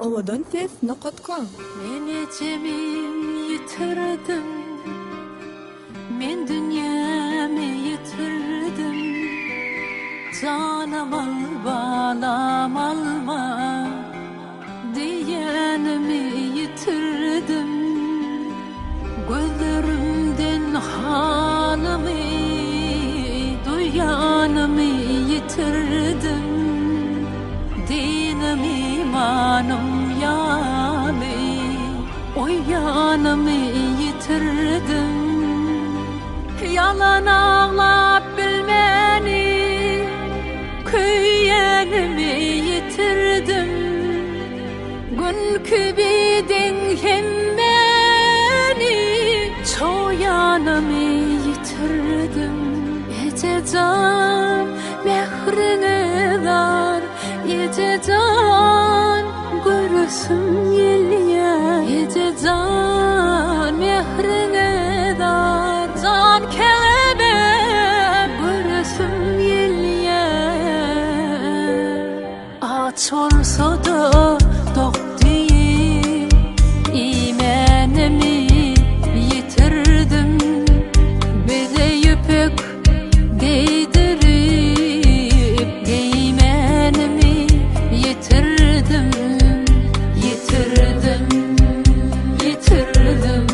Ovadan tez naqatkan. Men ecemi yitirdim, men dünyamı yitirdim. Canım al, balam alma diyenimi yitirdim. Gözlerimden halımı, duyanımı yitirdim. Dinim imanım yani, o yanımı yitirdim. Yalan ağlap bilmeni, köyyenimi yitirdim. Günkü bidin hem beni, çoğyanımı yitirdim. Ececan mehrine dar, Ececan görürsün yelye. Ececan mehrine dar, can kelebe görürsün yelye. Aç olsa da tok değil, imanımı yitirdim. Bile yüpek giydirip giymenimi yitirdim, yitirdim, yitirdim.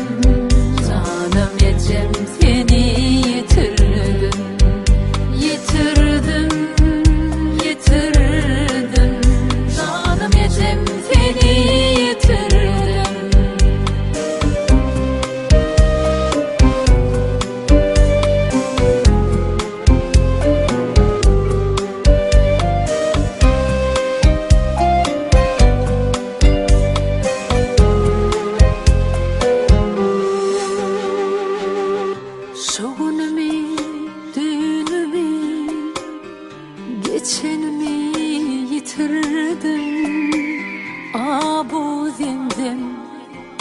Canım ecem seni yitirdim, yitirdim, yitirdim. Canım ecem seni yitirdim. Şoğunumu, düğünümü, geçenimi yitirdim. Bu zemzem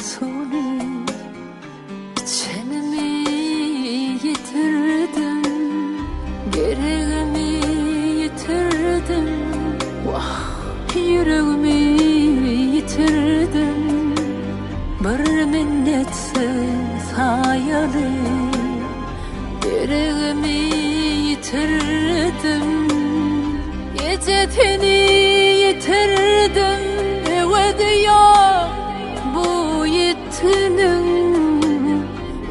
sonu, içenimi yitirdim. Gereğimi yitirdim. Vah, yüreğimi yitirdim. Bir minnetsiz hayalim, gereğimi yitirdim. Gecetini yitirdim. Evet yok bu yitinin,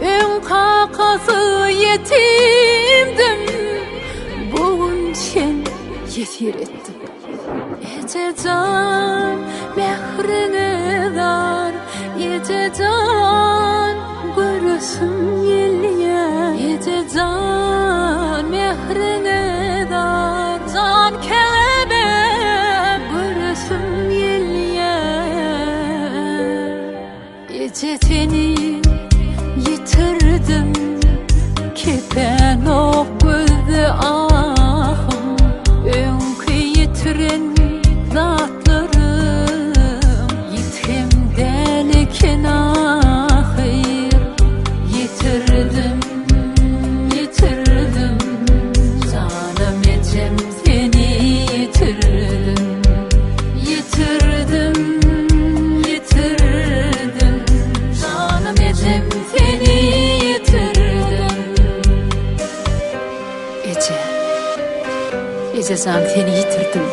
ön kakası yetimdim. Bugün sen yetir ettin. Ececan mehrine dar, Ececan görürsün yelye. Ececan mehrine dar, can kelebe görürsün yelye. Ecetini yitirdim, kepen ok gözü ahım. Önkü yitiren zatlarım, yitim delikin ahir. Yitirdim, yitirdim. Canım ecem seni yitirdim, yitirdim, yitirdim. Canım ecem seni yitirdim. Ececan seni yitirdim.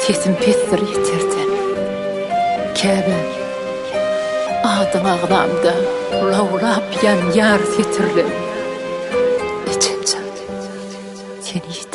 Sesim pestir yitirdin. Keben adın ağlamda ulaulap yan yar setirdim. Ececan seni yitirdim.